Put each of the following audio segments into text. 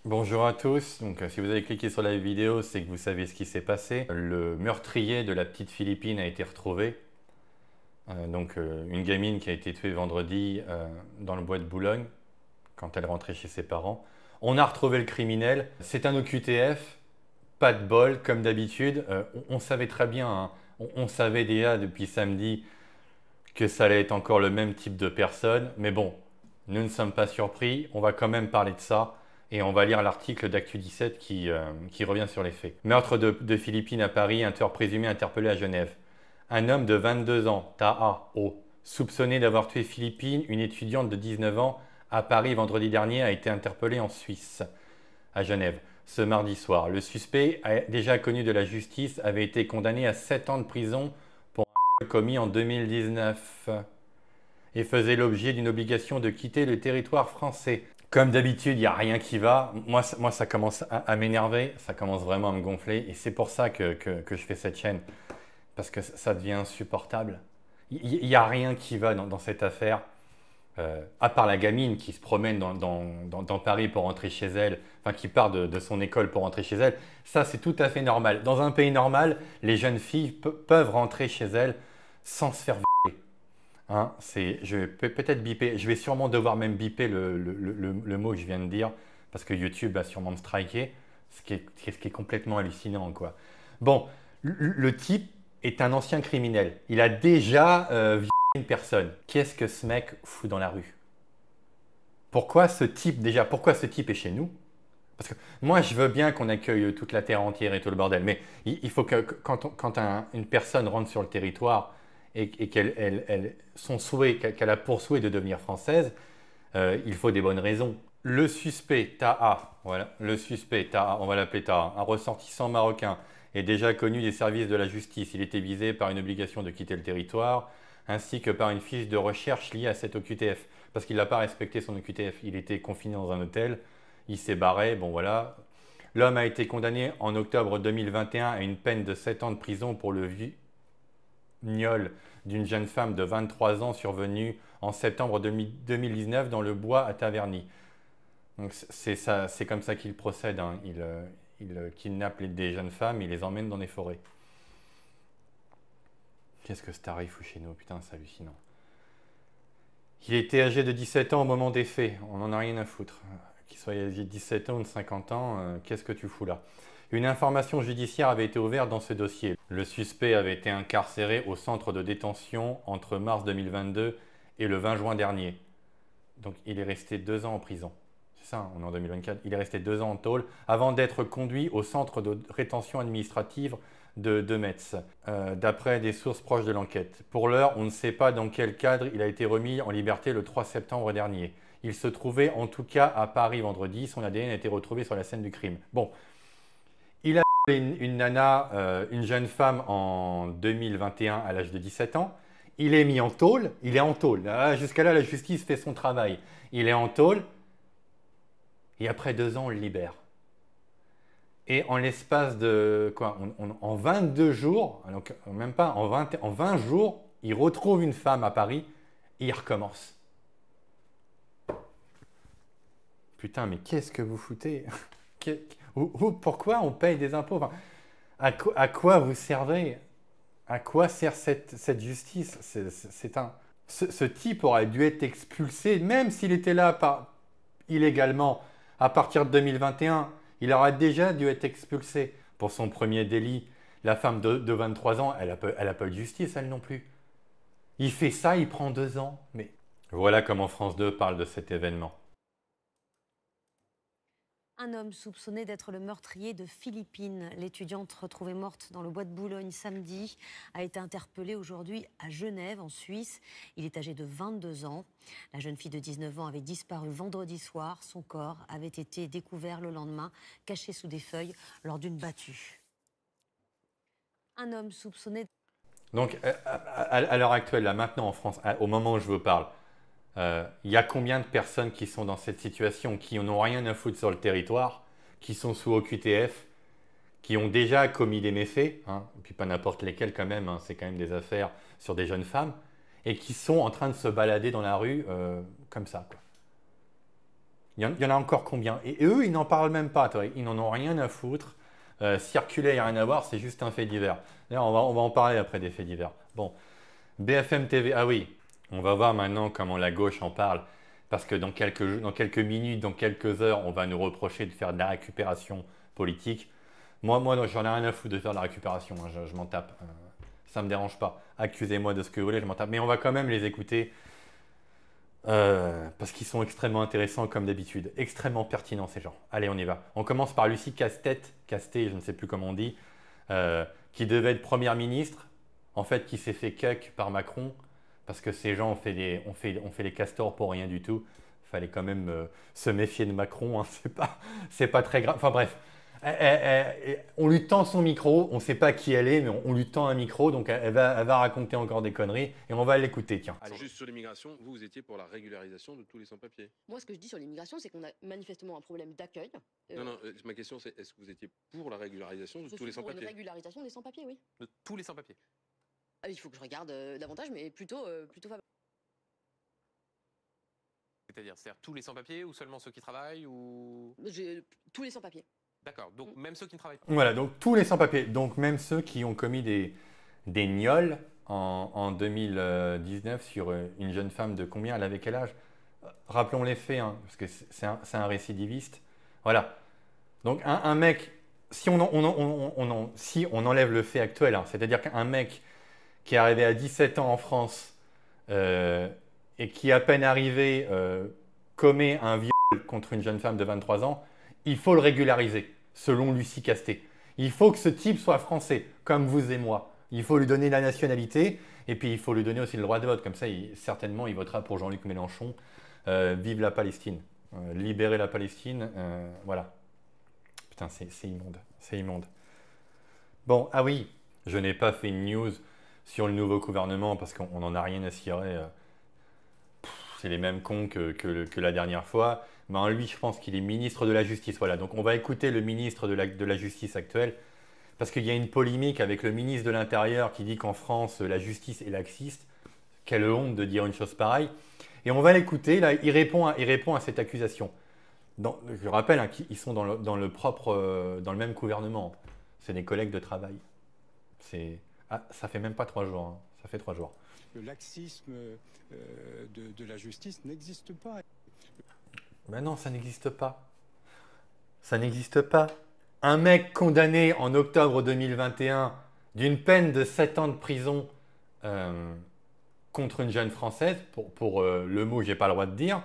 Bonjour à tous. Donc, si vous avez cliqué sur la vidéo, c'est que vous savez ce qui s'est passé. Le meurtrier de la petite Philippine a été retrouvé. Une gamine qui a été tuée vendredi dans le bois de Boulogne quand elle rentrait chez ses parents. On a retrouvé le criminel. C'est un OQTF. Pas de bol, comme d'habitude. On savait très bien, hein. On savait déjà depuis samedi que ça allait être encore le même type de personne. Mais bon, nous ne sommes pas surpris. On va quand même parler de ça. Et on va lire l'article d'Actu 17 qui revient sur les faits. Meurtre de Philippines à Paris, un tueur présumé interpellé à Genève. Un homme de 22 ans, Taha O, soupçonné d'avoir tué Philippine, une étudiante de 19 ans, à Paris vendredi dernier, a été interpellé en Suisse, à Genève, ce mardi soir. Le suspect, déjà connu de la justice, avait été condamné à 7 ans de prison pour un viol commis en 2019 et faisait l'objet d'une obligation de quitter le territoire français. Comme d'habitude, il n'y a rien qui va. Moi, ça commence à m'énerver, ça commence vraiment à me gonfler. Et c'est pour ça que je fais cette chaîne. Parce que ça devient insupportable. Il n'y a rien qui va dans cette affaire. À part la gamine qui se promène dans Paris pour rentrer chez elle, enfin qui part de son école pour rentrer chez elle. Ça, c'est tout à fait normal. Dans un pays normal, les jeunes filles peuvent rentrer chez elles sans se faire violer. Hein, je vais peut-être biper, je vais sûrement devoir même biper le mot que je viens de dire, parce que YouTube va sûrement me striker, ce qui est complètement hallucinant, quoi. Bon, le type est un ancien criminel. Il a déjà violé une personne. Qu'est-ce que ce mec fout dans la rue? Pourquoi ce type est chez nous? Parce que moi, je veux bien qu'on accueille toute la terre entière et tout le bordel, mais il faut que quand une personne rentre sur le territoire et son souhait, qu'elle a pour souhait de devenir française, il faut des bonnes raisons. Le suspect Taha, voilà, le suspect Taha, on va l'appeler Taha, un ressortissant marocain, est déjà connu des services de la justice. Il était visé par une obligation de quitter le territoire, ainsi que par une fiche de recherche liée à cet OQTF, parce qu'il n'a pas respecté son OQTF. Il était confiné dans un hôtel, il s'est barré, bon voilà. L'homme a été condamné en octobre 2021 à une peine de 7 ans de prison pour le viol d'une jeune femme de 23 ans survenue en septembre 2019 dans le bois à Taverny. Donc c'est comme ça qu'il procède, hein. Il kidnappe des jeunes femmes, il les emmène dans des forêts. Qu'est-ce que ce taré fout chez nous? Putain, c'est hallucinant. Il était âgé de 17 ans au moment des faits, on n'en a rien à foutre. Qu'il soit âgé de 17 ans ou de 50 ans, qu'est-ce que tu fous là? Une information judiciaire avait été ouverte dans ce dossier. Le suspect avait été incarcéré au centre de détention entre mars 2022 et le 20 juin dernier. Donc il est resté 2 ans en prison. C'est ça, on est en 2024. Il est resté 2 ans en tôle avant d'être conduit au centre de rétention administrative de Metz, d'après des sources proches de l'enquête. Pour l'heure, on ne sait pas dans quel cadre il a été remis en liberté le 3 septembre dernier. Il se trouvait en tout cas à Paris vendredi. Son ADN a été retrouvé sur la scène du crime. Bon, il a une nana, une jeune femme en 2021 à l'âge de 17 ans. Il est mis en tôle. Il est en tôle. Jusqu'à là, la justice fait son travail. Il est en tôle. Et après 2 ans, on le libère. Et en l'espace de quoi, en 22 jours, donc même pas, en 20 jours, il retrouve une femme à Paris et il recommence. Putain, mais qu'est-ce que vous foutez? Pourquoi on paye des impôts? Enfin, à quoi vous servez? À quoi sert cette justice? Ce type aurait dû être expulsé, même s'il était là illégalement. À partir de 2021, il aurait déjà dû être expulsé pour son premier délit. La femme de 23 ans, elle n'a pas eu de justice, elle non plus. Il fait ça, il prend 2 ans. Mais voilà comment France 2 parle de cet événement. Un homme soupçonné d'être le meurtrier de Philippine, l'étudiante retrouvée morte dans le bois de Boulogne samedi, a été interpellé aujourd'hui à Genève, en Suisse. Il est âgé de 22 ans. La jeune fille de 19 ans avait disparu vendredi soir. Son corps avait été découvert le lendemain, caché sous des feuilles lors d'une battue. Un homme soupçonné... Donc, à l'heure actuelle, là, maintenant en France, au moment où je vous parle, il y a combien de personnes qui sont dans cette situation, qui n'ont rien à foutre sur le territoire, qui sont sous OQTF, qui ont déjà commis des méfaits, hein, et puis pas n'importe lesquels quand même, hein, c'est quand même des affaires sur des jeunes femmes, et qui sont en train de se balader dans la rue comme ça, quoi. Il y en a encore combien? Et eux, ils n'en parlent même pas, toi. Ils n'en ont rien à foutre. Circuler, il n'y a rien à voir, c'est juste un fait divers. D'ailleurs, on va en parler après des faits divers. Bon, BFM TV, ah oui, on va voir maintenant comment la gauche en parle. Parce que dans quelques minutes, dans quelques heures, on va nous reprocher de faire de la récupération politique. Moi, j'en ai rien à foutre de faire de la récupération, hein, je m'en tape. Ça ne me dérange pas. Accusez-moi de ce que vous voulez, je m'en tape. Mais on va quand même les écouter parce qu'ils sont extrêmement intéressants comme d'habitude. Extrêmement pertinents ces gens. Allez, on y va. On commence par Lucie Castet, je ne sais plus comment on dit, qui devait être première ministre, en fait qui s'est fait cuck par Macron parce que ces gens ont fait les castors pour rien du tout. Il fallait quand même se méfier de Macron, hein. C'est pas très grave. Enfin bref. On lui tend son micro, on ne sait pas qui elle est, mais on lui tend un micro, donc elle va raconter encore des conneries et on va l'écouter, tiens. Alors, juste sur l'immigration, vous étiez pour la régularisation de tous les sans-papiers? Moi, ce que je dis sur l'immigration, c'est qu'on a manifestement un problème d'accueil. Non, ma question c'est, est-ce que vous étiez pour la régularisation de tous les Pour une sans-papiers? régularisation des sans-papiers, oui. De tous les sans-papiers? Ah, il faut que je regarde davantage, mais plutôt favorable. C'est-à-dire tous les sans-papiers ou seulement ceux qui travaillent ou... Tous les sans-papiers. D'accord, donc même ceux qui ne travaillent pas. Voilà, donc tous les sans-papiers, donc même ceux qui ont commis des gnolls en 2019 sur une jeune femme de combien? Elle avait quel âge? Rappelons les faits, hein, parce que c'est un récidiviste. Voilà. Donc un mec, si on enlève le fait actuel, hein, c'est-à-dire qu'un mec qui est arrivé à 17 ans en France et qui, à peine arrivé, commet un viol contre une jeune femme de 23 ans, il faut le régulariser, selon Lucie Castet. Il faut que ce type soit français, comme vous et moi. Il faut lui donner la nationalité et puis il faut lui donner aussi le droit de vote. Comme ça, certainement, il votera pour Jean-Luc Mélenchon. Vive la Palestine. Libérer la Palestine. Voilà. Putain, c'est immonde. C'est immonde. Bon, ah oui, je n'ai pas fait une news sur le nouveau gouvernement parce qu'on n'en a rien à cirer. C'est les mêmes cons que la dernière fois. Ben, lui, je pense qu'il est ministre de la Justice. Voilà, donc on va écouter le ministre de la Justice actuelle parce qu'il y a une polémique avec le ministre de l'Intérieur qui dit qu'en France, la justice est laxiste. Quelle honte de dire une chose pareille. Et on va l'écouter. Là, il répond à cette accusation. Je rappelle hein, qu'ils sont dans le même gouvernement. C'est des collègues de travail. Ça fait même pas 3 jours. Hein. Ça fait 3 jours. Le laxisme de la justice n'existe pas. Ben non, ça n'existe pas. Ça n'existe pas. Un mec condamné en octobre 2021 d'une peine de 7 ans de prison contre une jeune Française, pour le mot que je n'ai pas le droit de dire,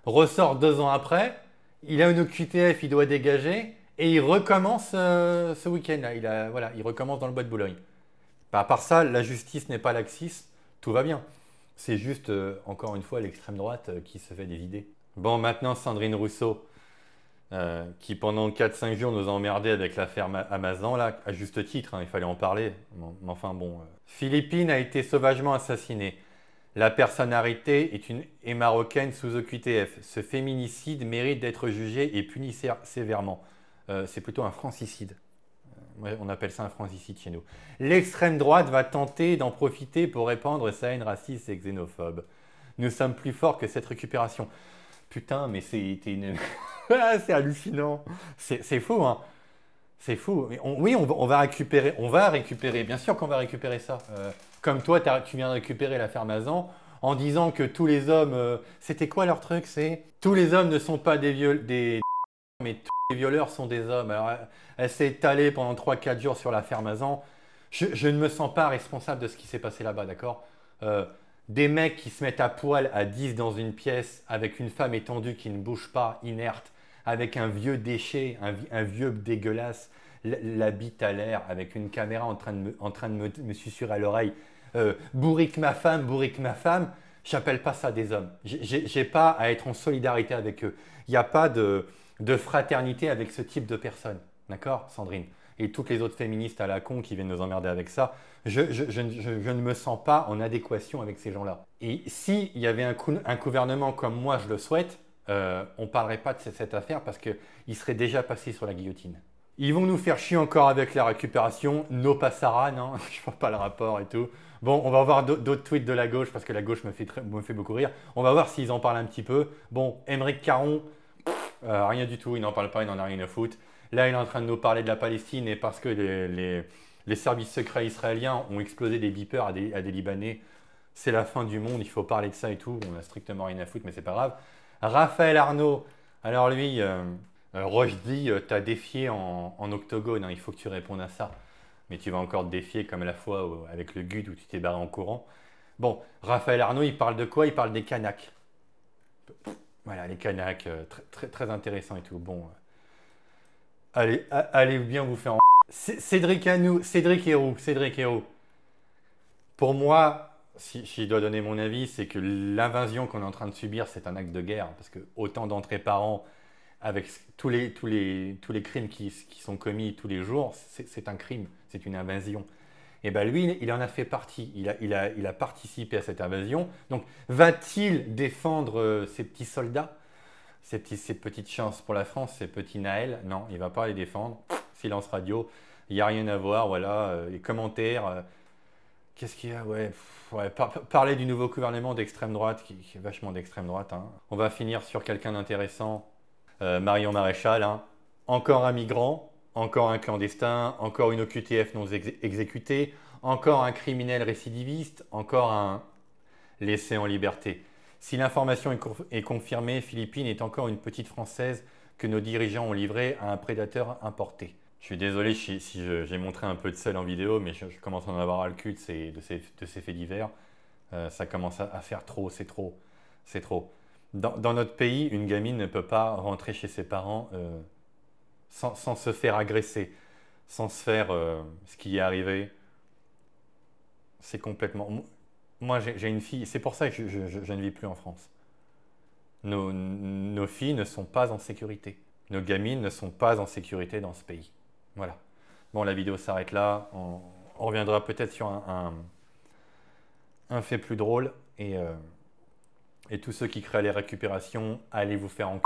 ressort 2 ans après, il a une OQTF, il doit dégager, et il recommence ce week-end-là. Voilà, il recommence dans le bois de Boulogne. À part ça, la justice n'est pas laxiste, tout va bien. C'est juste, encore une fois, l'extrême droite qui se fait des idées. Bon, maintenant, Sandrine Rousseau, qui pendant 4-5 jours nous a emmerdé avec l'affaire Amazon, là, à juste titre, hein, il fallait en parler. Mais enfin bon. Philippine a été sauvagement assassinée. La personne arrêtée est marocaine sous OQTF. Ce féminicide mérite d'être jugé et puni sévèrement. C'est plutôt un francicide. On appelle ça un francicide chez nous. L'extrême droite va tenter d'en profiter pour répandre sa haine raciste et xénophobe. Nous sommes plus forts que cette récupération. Putain, mais c'est hallucinant. C'est fou, hein. C'est fou. Mais on va récupérer. Bien sûr qu'on va récupérer ça. Comme toi, tu viens de récupérer l'affaire Mazan en disant que tous les hommes... c'était quoi leur truc? C'est tous les hommes ne sont pas des mais tous les violeurs sont des hommes. Alors, elle s'est étalée pendant 3-4 jours sur l'affaire Mazan. Je ne me sens pas responsable de ce qui s'est passé là-bas, d'accord? Des mecs qui se mettent à poil à 10 dans une pièce avec une femme étendue qui ne bouge pas, inerte, avec un vieux déchet, un vieux dégueulasse, la bite à l'air, avec une caméra en train de me susurrer à l'oreille. Bourrique ma femme, j'appelle pas ça des hommes. J'ai pas à être en solidarité avec eux. Il n'y a pas de fraternité avec ce type de personnes. D'accord, Sandrine? Et toutes les autres féministes à la con qui viennent nous emmerder avec ça, je ne me sens pas en adéquation avec ces gens-là. Et s'il y avait un gouvernement comme moi, je le souhaite, on ne parlerait pas de cette affaire parce qu'il serait déjà passé sur la guillotine. Ils vont nous faire chier encore avec la récupération, no passaran, non, je ne vois pas le rapport et tout. Bon, on va voir d'autres tweets de la gauche parce que la gauche me fait beaucoup rire. On va voir s'ils en parlent un petit peu. Bon, Aymeric Caron, Rien du tout, il n'en parle pas, il n'en a rien à foutre. Là, il est en train de nous parler de la Palestine et parce que les services secrets israéliens ont explosé des beepers à des Libanais, c'est la fin du monde, il faut parler de ça et tout. On n'a strictement rien à foutre, mais c'est pas grave. Raphaël Arnaud, alors lui, Rochdi t'a défié en octogone, hein, il faut que tu répondes à ça. Mais tu vas encore te défier comme la fois avec le GUD où tu t'es barré en courant. Bon, Raphaël Arnaud, il parle de quoi? Il parle des Kanaks. Voilà, les Kanaks, très intéressant et tout. Bon, allez bien vous faire en... Cédric Héroux. Pour moi, si je dois donner mon avis, c'est que l'invasion qu'on est en train de subir, c'est un acte de guerre. Parce que autant d'entrées par an, avec tous les crimes qui sont commis tous les jours, c'est un crime, c'est une invasion. Et bien lui, il en a fait partie, il a participé à cette invasion. Donc va-t-il défendre ces petits soldats, ces petites chances pour la France, ces petits Naël? Non, il ne va pas les défendre. Silence radio, il n'y a rien à voir, voilà, les commentaires. Qu'est-ce qu'il y a? Ouais, parler du nouveau gouvernement d'extrême droite, qui est vachement d'extrême droite. Hein. On va finir sur quelqu'un d'intéressant, Marion Maréchal. Hein. Encore un migrant, encore un clandestin, encore une OQTF non exécutée, encore un criminel récidiviste, encore un laissé en liberté. Si l'information est confirmée, Philippine est encore une petite Française que nos dirigeants ont livrée à un prédateur importé. Je suis désolé si j'ai montré un peu de sel en vidéo, mais je commence à en avoir ras le cul de ces faits divers. Ça commence à faire trop, c'est trop. Dans notre pays, une gamine ne peut pas rentrer chez ses parents sans se faire agresser, sans se faire ce qui est arrivé. C'est complètement... Moi, j'ai une fille, c'est pour ça que je ne vis plus en France. Nos filles ne sont pas en sécurité. Nos gamines ne sont pas en sécurité dans ce pays. Voilà. Bon, la vidéo s'arrête là. On reviendra peut-être sur un fait plus drôle. Et tous ceux qui créent les récupérations, allez vous faire en...